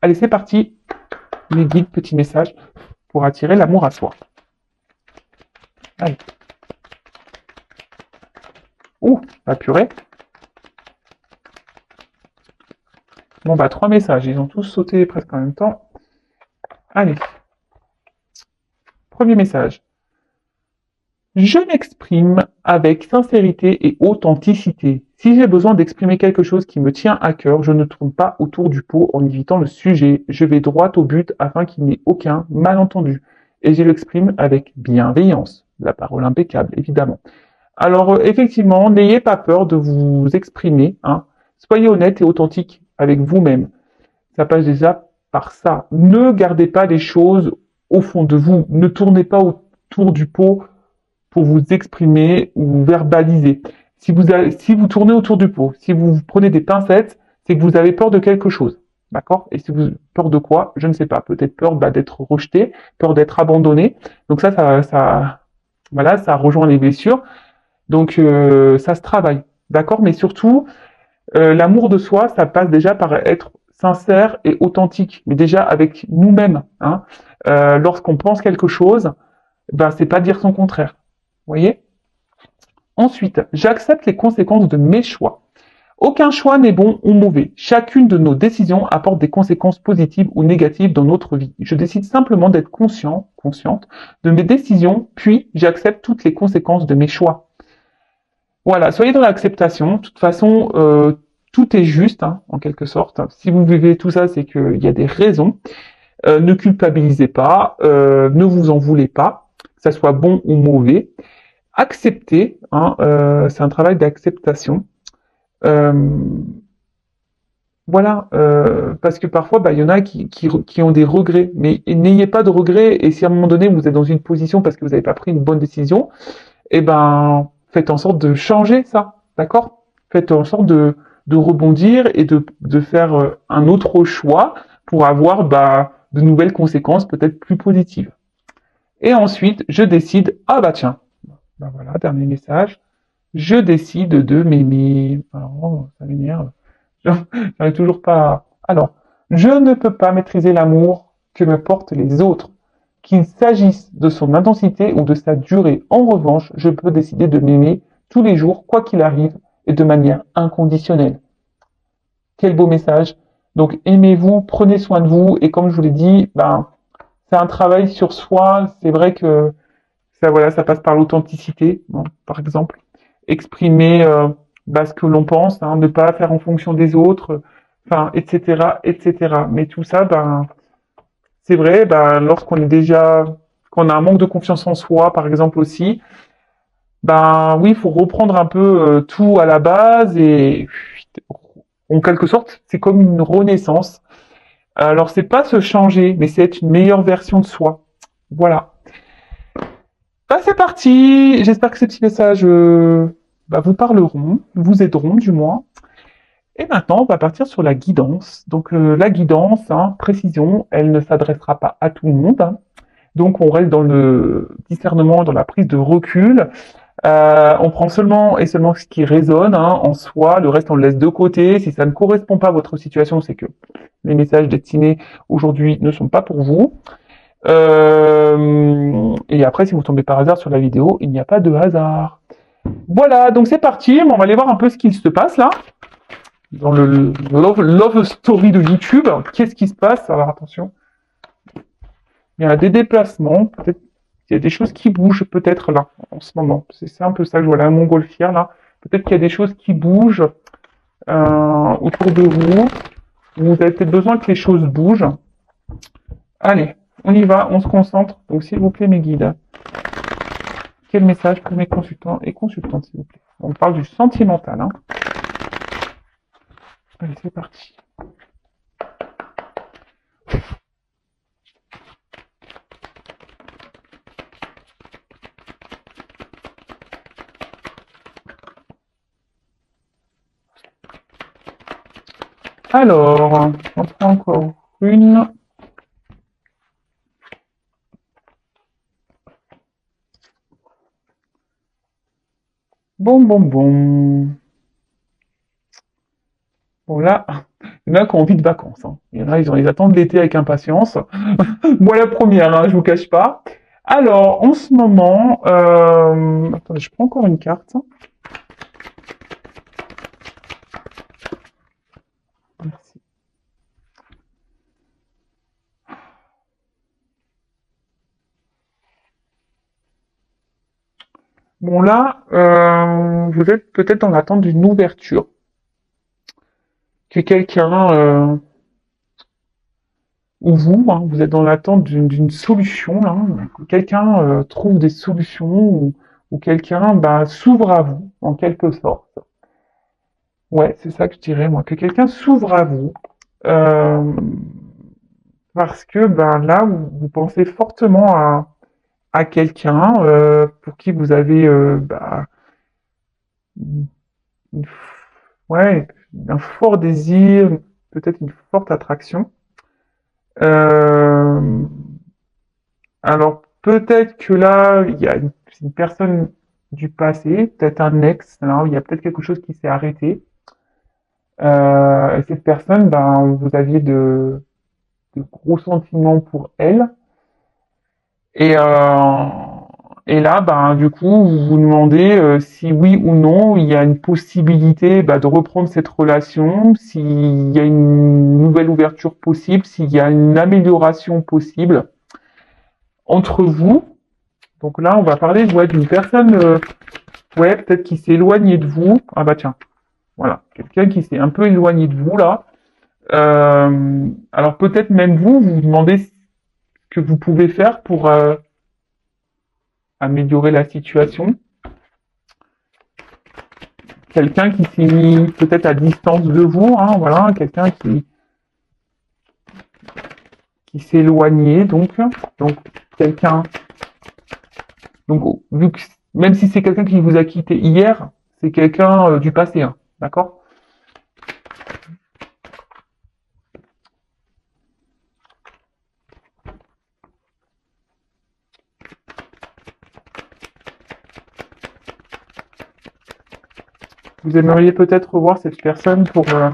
Allez, c'est parti. Les guides, petits messages pour attirer l'amour à soi. Allez. Ouh, la purée. Bon, bah, 3 messages. Ils ont tous sauté presque en même temps. Allez. Premier message. Je m'exprime avec sincérité et authenticité. Si j'ai besoin d'exprimer quelque chose qui me tient à cœur, je ne tourne pas autour du pot en évitant le sujet. Je vais droit au but afin qu'il n'y ait aucun malentendu. Et je l'exprime avec bienveillance. La parole impeccable, évidemment. Alors, effectivement, n'ayez pas peur de vous exprimer. Hein. Soyez honnête et authentique avec vous-même. Ça passe déjà par ça. Ne gardez pas les choses au fond de vous. Ne tournez pas autour du pot pour vous exprimer ou verbaliser. Si vous tournez autour du pot, si vous prenez des pincettes, c'est que vous avez peur de quelque chose. D'accord? Et si vous peur de quoi? Je ne sais pas. Peut-être peur d'être rejeté, peur d'être abandonné. Donc voilà, ça rejoint les blessures. Donc ça se travaille. D'accord? Mais surtout, l'amour de soi, ça passe déjà par être sincère et authentique, mais déjà avec nous-mêmes. Hein. Lorsqu'on pense quelque chose, ben c'est pas dire son contraire. Vous voyez? Ensuite, j'accepte les conséquences de mes choix. Aucun choix n'est bon ou mauvais. Chacune de nos décisions apporte des conséquences positives ou négatives dans notre vie. Je décide simplement d'être consciente de mes décisions, puis j'accepte toutes les conséquences de mes choix. Voilà, soyez dans l'acceptation. De toute façon, tout est juste, hein, en quelque sorte. Si vous vivez tout ça, c'est qu'il y a des raisons. Ne culpabilisez pas, ne vous en voulez pas, que ça soit bon ou mauvais. Accepter, hein, c'est un travail d'acceptation. Euh, voilà, parce que parfois, bah, il y en a qui ont des regrets, mais n'ayez pas de regrets, et si à un moment donné, vous êtes dans une position parce que vous n'avez pas pris une bonne décision, eh ben, faites en sorte de changer ça, d'accord? Faites en sorte de rebondir et de faire un autre choix pour avoir bah, de nouvelles conséquences peut-être plus positives. Et ensuite, je décide, ah bah tiens, bah voilà, dernier message, je décide de m'aimer. Alors, ça m'énerve. J'arrive toujours pas à... Alors, je ne peux pas maîtriser l'amour que me portent les autres. Qu'il s'agisse de son intensité ou de sa durée. En revanche, je peux décider de m'aimer tous les jours, quoi qu'il arrive, et de manière inconditionnelle. Quel beau message. Donc, aimez-vous, prenez soin de vous, et comme je vous l'ai dit, ben, c'est un travail sur soi. C'est vrai que ça, voilà, ça passe par l'authenticité, bon, par exemple. Exprimer bah, ce que l'on pense, hein, ne pas faire en fonction des autres, enfin, etc., etc. Mais tout ça, ben, c'est vrai, ben, qu'on a un manque de confiance en soi, par exemple aussi, ben oui, il faut reprendre un peu tout à la base et en quelque sorte, c'est comme une renaissance. Alors, c'est pas se changer, mais c'est être une meilleure version de soi. Voilà. Bah, c'est parti. J'espère que ces petits messages bah, vous parleront, vous aideront du moins. Et maintenant, on va partir sur la guidance. Donc la guidance, hein, précision, elle ne s'adressera pas à tout le monde. Hein. Donc on reste dans le discernement, dans la prise de recul. On prend seulement et seulement ce qui résonne hein, en soi. Le reste, on le laisse de côté. Si ça ne correspond pas à votre situation, c'est que les messages destinés aujourd'hui ne sont pas pour vous. Et après, si vous tombez par hasard sur la vidéo, il n'y a pas de hasard. Voilà, donc c'est parti. On va aller voir un peu ce qu'il se passe là. Dans le love story de YouTube. Qu'est-ce qui se passe? Alors attention. Il y a des déplacements. Peut-être il y a des choses qui bougent peut-être là, en ce moment. C'est un peu ça que je vois là, un montgolfière là. Peut-être qu'il y a des choses qui bougent autour de vous. Vous avez peut-être besoin que les choses bougent. Allez, on y va, on se concentre. Donc s'il vous plaît mes guides. Quel message pour mes consultants et consultantes, s'il vous plaît? On parle du sentimental. Hein. Allez, c'est parti. Alors, on prend encore une. Bon. Bon là, Il y en a qui ont envie de vacances. Hein. Il y en a, ils attendent l'été avec impatience. Moi, la première, hein, je vous cache pas. Alors, en ce moment, attendez, je prends encore une carte. Merci. Bon, là, vous êtes peut-être dans l'attente d'une ouverture. Que quelqu'un, ou vous, hein, vous êtes dans l'attente d'une solution, là. Que quelqu'un trouve des solutions, ou quelqu'un bah, s'ouvre à vous, en quelque sorte. Ouais, c'est ça que je dirais, moi. Que quelqu'un s'ouvre à vous. Euh, parce que ben là, vous pensez fortement à quelqu'un pour qui vous avez bah, une- ouais, un fort désir, peut-être une forte attraction. Euh, alors peut-être que là, il y a une personne du passé, peut-être un ex, là, il y a peut-être quelque chose qui s'est arrêté. Et cette personne, ben, vous aviez de gros sentiments pour elle. Et, euh, et là, ben, du coup, vous vous demandez si oui ou non il y a une possibilité bah, de reprendre cette relation, s'il y a une nouvelle ouverture possible, s'il y a une amélioration possible entre vous. Donc là, on va parler ouais, d'une personne, ouais, peut-être qui s'est éloignée de vous. Ah bah tiens, voilà, quelqu'un qui s'est un peu éloigné de vous là. Alors peut-être même vous, vous vous demandez ce que vous pouvez faire pour améliorer la situation. Quelqu'un qui s'est mis peut-être à distance de vous, hein, voilà, quelqu'un qui s'est éloigné, donc quelqu'un, donc vu que, même si c'est quelqu'un qui vous a quitté hier, c'est quelqu'un du passé, hein, d'accord? Vous aimeriez peut-être revoir cette personne pour, ah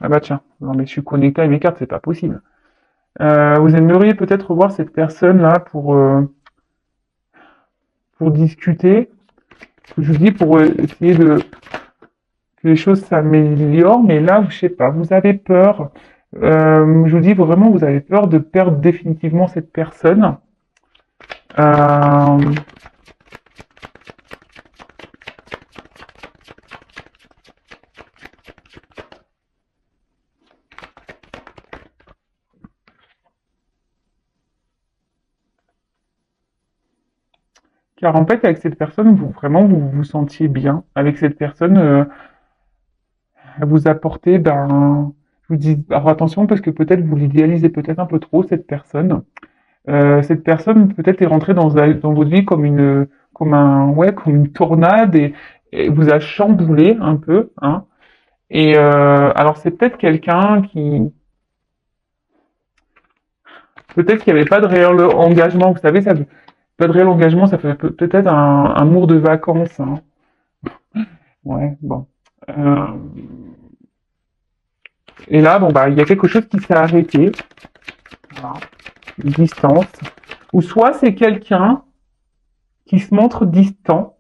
bah tiens, non mais je suis connecté à mes cartes, c'est pas possible. Vous aimeriez peut-être revoir cette personne là pour discuter, je vous dis pour essayer de que les choses s'améliorent, mais là, je sais pas, vous avez peur. Je vous dis vraiment, vous avez peur de perdre définitivement cette personne. Euh, car en fait, avec cette personne, vous vraiment vous vous sentiez bien. Avec cette personne, elle vous apportez, ben, je vous dis, alors attention parce que peut-être vous l'idéalisez peut-être un peu trop cette personne. Cette personne peut-être est rentrée dans votre vie comme comme ouais, comme une tornade et vous a chamboulé un peu, hein. Et alors c'est peut-être quelqu'un qui peut-être qu'il n'y avait pas de réel engagement. Vous savez, ça pas de réel engagement, ça fait peut-être un amour de vacances. Hein. Ouais, bon. Euh, et là, bon bah, il y a quelque chose qui s'est arrêté. Voilà. Une distance. Ou soit c'est quelqu'un qui se montre distant.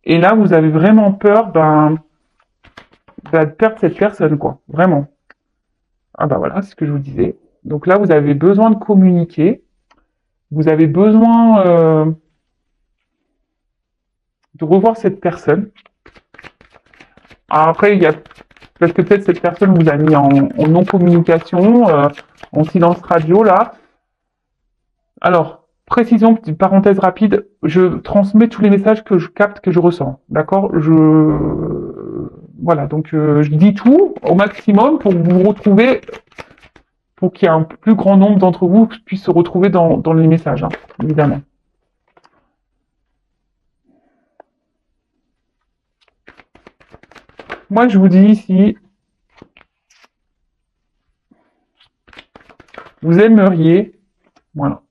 Et là, vous avez vraiment peur, ben, de perdre cette personne, quoi. Vraiment. Ah bah voilà, c'est ce que je vous disais. Donc là, vous avez besoin de communiquer. Vous avez besoin de revoir cette personne. Alors après, il y a parce que peut-être cette personne vous a mis en non-communication, en silence radio là. Alors, précision, petite parenthèse rapide, je transmets tous les messages que je capte, que je ressens. D'accord? Voilà, donc je dis tout au maximum pour vous retrouver, pour qu'il y ait un plus grand nombre d'entre vous qui puissent se retrouver dans les messages, hein, évidemment. Moi, je vous dis ici, vous aimeriez, voilà.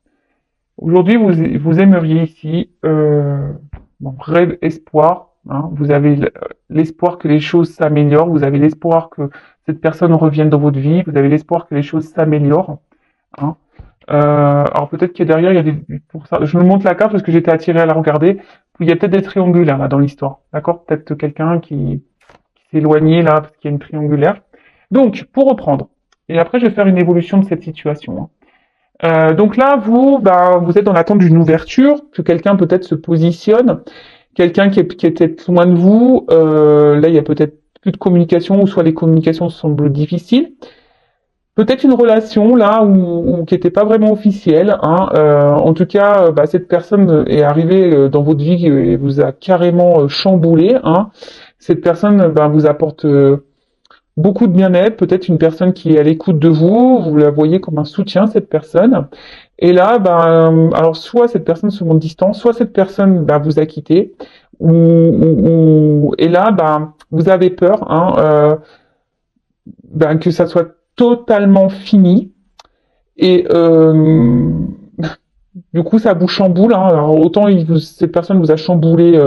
Aujourd'hui, vous aimeriez ici, bon, rêve, espoir, hein. Vous avez l'espoir que les choses s'améliorent, vous avez l'espoir que cette personne revienne dans votre vie, vous avez l'espoir que les choses s'améliorent, hein. Alors peut-être que derrière, il y a des... Pour ça, je me montre la carte parce que j'étais attiré à la regarder. Il y a peut-être des triangulaires là dans l'histoire, d'accord? Peut-être quelqu'un qui s'est éloigné là parce qu'il y a une triangulaire. Donc, pour reprendre, et après je vais faire une évolution de cette situation, hein. Donc là, vous, bah, vous êtes dans l'attente d'une ouverture, que quelqu'un peut-être se positionne, quelqu'un qui est peut-être loin de vous. Là, il y a peut-être plus de communication, ou soit les communications semblent difficiles. Peut-être une relation là où qui n'était pas vraiment officielle, hein. En tout cas, bah, cette personne est arrivée dans votre vie et vous a carrément chamboulé, hein. Cette personne bah, vous apporte beaucoup de bien-être, peut-être une personne qui est à l'écoute de vous, vous la voyez comme un soutien, cette personne. Et là, ben, alors soit cette personne se montre distante, soit cette personne ben, vous a quitté, et là, ben, vous avez peur hein, ben, que ça soit totalement fini. Et du coup, ça vous chamboule. Hein. Alors, autant cette personne vous a chamboulé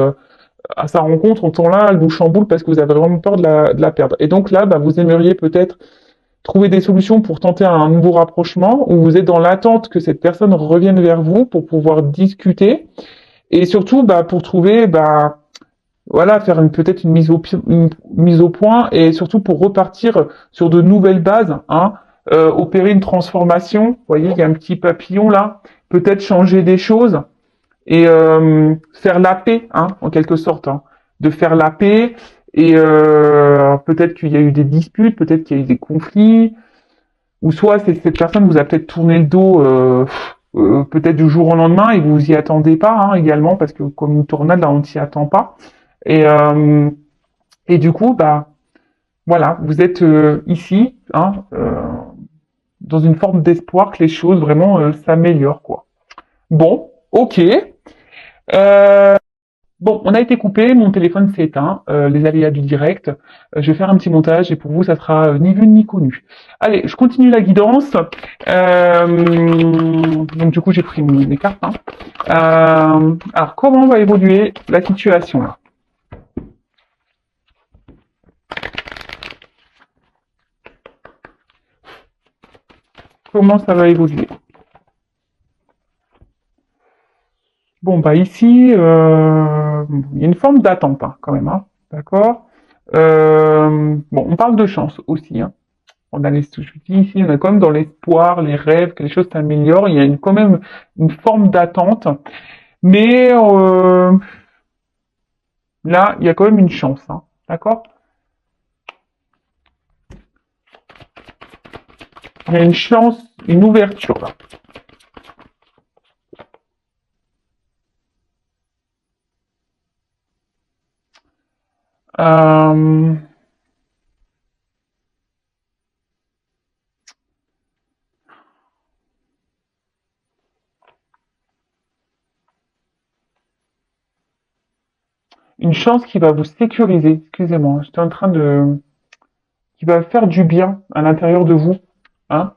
à sa rencontre, autant là, elle vous chamboule parce que vous avez vraiment peur de la perdre. Et donc là, ben, vous aimeriez peut-être trouver des solutions pour tenter un nouveau rapprochement, où vous êtes dans l'attente que cette personne revienne vers vous pour pouvoir discuter, et surtout bah, pour trouver, bah, voilà, faire peut-être une mise au point, et surtout pour repartir sur de nouvelles bases, hein, opérer une transformation. Vous voyez, il y a un petit papillon là, peut-être changer des choses, et faire la paix, hein, en quelque sorte, hein, de faire la paix, et peut-être qu'il y a eu des disputes, peut-être qu'il y a eu des conflits, ou soit cette personne vous a peut-être tourné le dos peut-être du jour au lendemain et vous y attendez pas hein, également parce que comme une tornade là on ne s'y attend pas et du coup bah voilà vous êtes ici hein, dans une forme d'espoir que les choses vraiment s'améliorent quoi. Bon, ok. Bon, on a été coupé, mon téléphone s'est éteint, les aléas du direct. Je vais faire un petit montage et pour vous, ça sera ni vu ni connu. Allez, je continue la guidance. Donc du coup, j'ai pris mes cartes. Hein. Alors, comment va évoluer la situation là? Comment ça va évoluer? Bon, bah ici, il y a une forme d'attente hein, quand même. Hein, d'accord. Bon, on parle de chance aussi. Hein. On a je dis ici, on est quand même dans l'espoir, les rêves, que les choses s'améliorent. Il y a quand même une forme d'attente, mais là, il y a quand même une chance, hein, d'accord? Il y a une chance, une ouverture là. Euh, une chance qui va vous sécuriser. Excusez-moi, j'étais en train de, qui va faire du bien à l'intérieur de vous, hein?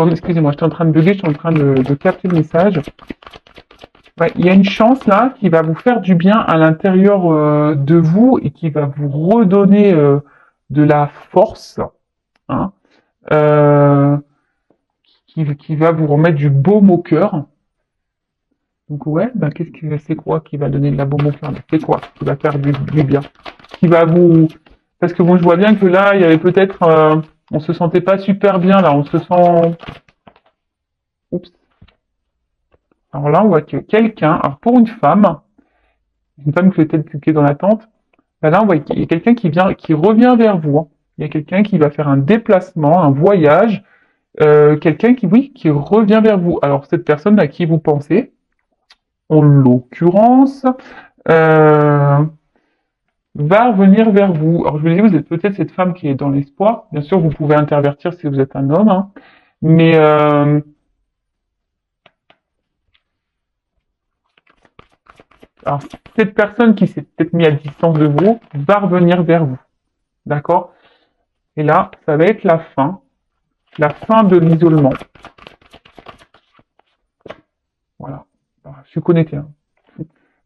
Excusez-moi, j'étais en train de bugger, j'étais en train de capter le message. Ouais, il y a une chance là qui va vous faire du bien à l'intérieur de vous et qui va vous redonner de la force, hein, euh, qui va vous remettre du baume au cœur. Donc ouais, ben c'est quoi qui va donner de la baume au cœur? C'est quoi qui va faire du bien? Qui va vous... Parce que bon, je vois bien que là, il y avait peut-être... on se sentait pas super bien là, on se sent... Oups. Alors là, on voit que quelqu'un, alors pour une femme qui était peut-être dans l'attente, ben là, on voit qu'il y a quelqu'un qui vient, qui revient vers vous. Hein. Il y a quelqu'un qui va faire un déplacement, un voyage, quelqu'un qui, oui, qui revient vers vous. Alors cette personne à qui vous pensez, en l'occurrence, euh, va revenir vers vous. Alors je vous dis, vous êtes peut-être cette femme qui est dans l'espoir. Bien sûr, vous pouvez intervertir si vous êtes un homme, hein. Mais alors, cette personne qui s'est peut-être mise à distance de vous va revenir vers vous. D'accord? Et là, ça va être la fin de l'isolement. Voilà. Alors, je suis connecté. Hein.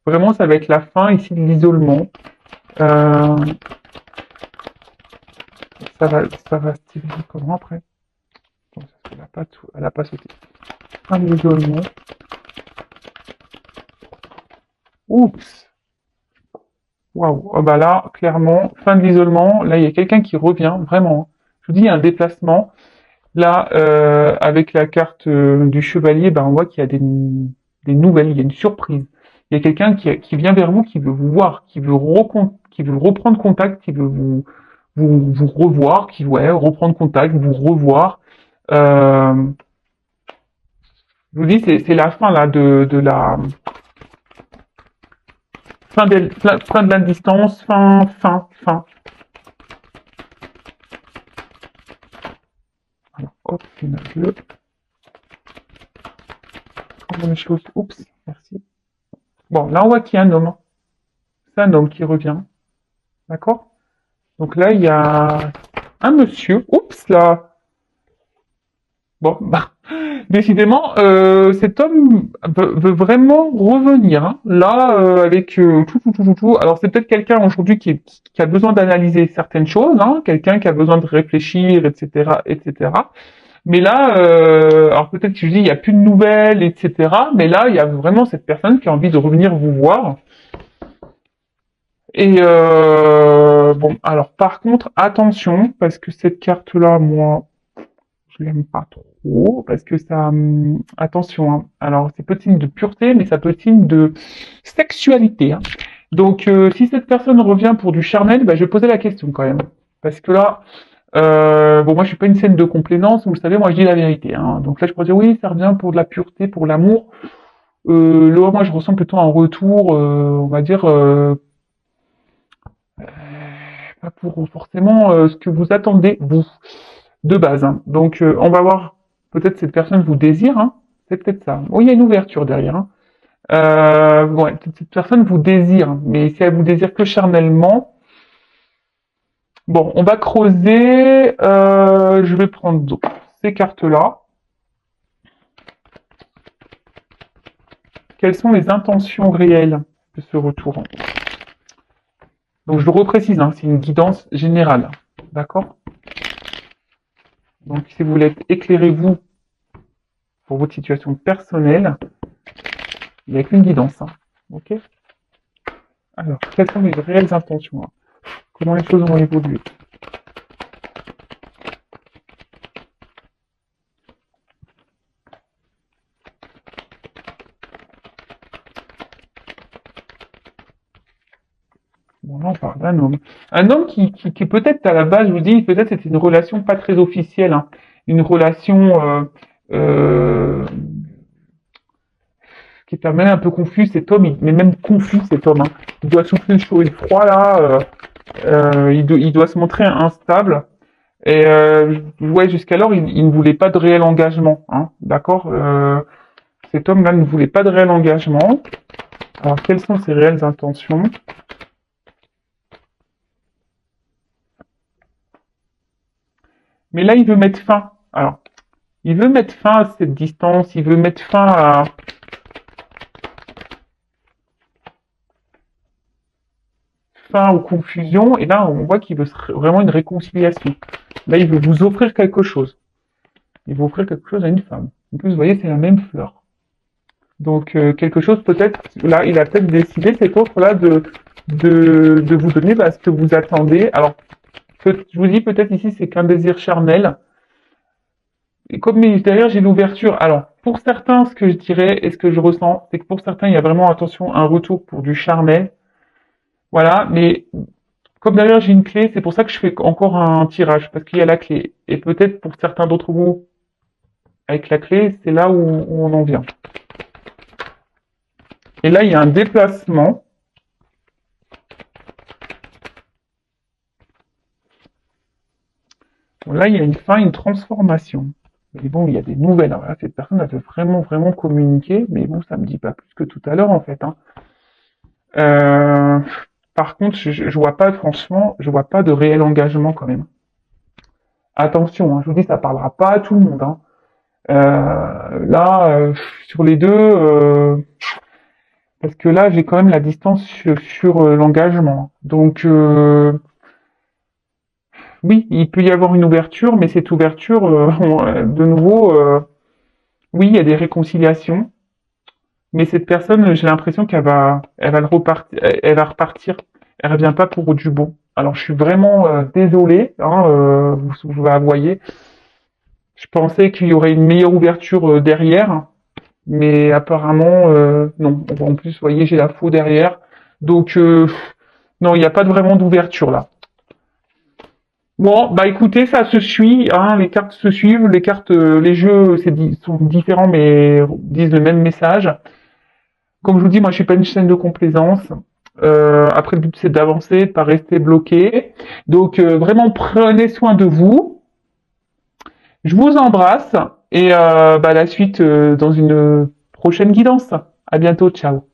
Vraiment, ça va être la fin ici de l'isolement. Euh, ça va se tirer comment après? Bon, elle a pas tout, elle a pas sauté. Fin de l'isolement. Oups. Waouh. Oh bah là, clairement, fin de l'isolement. Là, il y a quelqu'un qui revient, vraiment. Je vous dis, il y a un déplacement. Là, avec la carte du chevalier, ben, on voit qu'il y a des nouvelles, il y a une surprise. Il y a quelqu'un qui vient vers vous, qui veut vous voir, qui veut reprendre contact, qui veut vous revoir, qui ouais, reprendre contact, vous revoir. Euh, je vous dis, c'est la fin là de la fin de la distance, fin. Alors, hop, une deux. Comment les choses. Oups, merci. Bon, là on voit qu'il y a un homme. C'est un homme qui revient. D'accord? Donc là, il y a un monsieur. Oups là. Bon, bah, décidément, cet homme veut vraiment revenir. Hein. Là, avec tout. Alors c'est peut-être quelqu'un aujourd'hui qui a besoin d'analyser certaines choses, hein, quelqu'un qui a besoin de réfléchir, etc., etc. Mais là, alors peut-être que je dis il y a plus de nouvelles, etc. Mais là, il y a vraiment cette personne qui a envie de revenir vous voir. Et bon, alors par contre, attention, parce que cette carte-là, moi, je l'aime pas trop, parce que ça, attention, hein. Alors c'est peu de signe de pureté, mais ça peut être signe de sexualité. Hein. Donc si cette personne revient pour du charnel, bah, je vais poser la question quand même, parce que là, bon, moi je suis pas une scène de complaisance, vous le savez, moi je dis la vérité. Hein. Donc là, je pourrais dire oui, ça revient pour de la pureté, pour l'amour. Là, moi je ressens plutôt un retour, on va dire. Pas pour forcément ce que vous attendez, vous, de base. Hein. Donc, on va voir, peut-être cette personne vous désire, hein. C'est peut-être ça. Oh, il y a une ouverture derrière. Hein. Ouais, cette personne vous désire, mais si elle vous désire que charnellement, bon, on va creuser. Je vais prendre ces cartes-là. Quelles sont les intentions réelles de ce retour? Donc, je le reprécise, hein, c'est une guidance générale. D'accord? Donc, si vous voulez être éclairé, vous, pour votre situation personnelle, il n'y a qu'une guidance. Hein. Ok? Alors, quelles sont les réelles intentions? Hein? Comment les choses vont évoluer? Bon, là, on parle d'un homme. Un homme qui peut-être, à la base, je vous dis, peut-être c'était une relation pas très officielle. Hein. Une relation euh, qui est même un peu confus, cet homme, mais même confus, cet homme. Hein. Il doit souffler le chaud et le froid, là. Il doit se montrer instable. Et ouais, jusqu'alors, il ne voulait pas de réel engagement. Hein, d'accord. Cet homme-là ne voulait pas de réel engagement. Alors, quelles sont ses réelles intentions? Mais là, il veut mettre fin. Alors, il veut mettre fin à cette distance, il veut mettre fin aux confusions. Et là, on voit qu'il veut vraiment une réconciliation. Là, il veut vous offrir quelque chose. Il veut offrir quelque chose à une femme. En plus, vous voyez, c'est la même fleur. Donc, quelque chose peut-être, là, il a peut-être décidé, cet autre-là, de vous donner ce que vous attendez. Alors, je vous dis peut-être ici, c'est qu'un désir charnel. Et comme derrière, j'ai l'ouverture. Alors, pour certains, ce que je dirais et ce que je ressens, c'est que pour certains, il y a vraiment, attention, un retour pour du charnel. Voilà, mais comme derrière, j'ai une clé, c'est pour ça que je fais encore un tirage, parce qu'il y a la clé. Et peut-être pour certains d'entre vous, avec la clé, c'est là où on en vient. Et là, il y a un déplacement. Là, il y a une fin, une transformation. Mais bon, il y a des nouvelles. Alors là, cette personne, elle veut vraiment communiquer, mais bon, ça me dit pas plus que tout à l'heure, en fait. Hein. Euh, par contre, je vois pas, franchement, je vois pas de réel engagement quand même. Attention, hein, je vous dis, ça parlera pas à tout le monde. Hein. Là, sur les deux, Parce que là, j'ai quand même la distance sur l'engagement. Donc, oui, il peut y avoir une ouverture, mais cette ouverture, de nouveau, oui, il y a des réconciliations, mais cette personne, j'ai l'impression elle va le repartir, elle va repartir. Elle revient pas pour du bon. Alors, je suis vraiment désolé, hein, vous voyez. Je pensais qu'il y aurait une meilleure ouverture derrière, mais apparemment, non. En plus, vous voyez, j'ai la faux derrière. Donc, non, il n'y a pas vraiment d'ouverture là. Bon, bah écoutez, ça se suit, hein, les cartes se suivent, les cartes, les jeux sont différents mais disent le même message. Comme je vous dis, moi je suis pas une chaîne de complaisance. Après le but c'est d'avancer, de pas rester bloqué. Donc vraiment prenez soin de vous. Je vous embrasse et bah, la suite dans une prochaine guidance. À bientôt, ciao.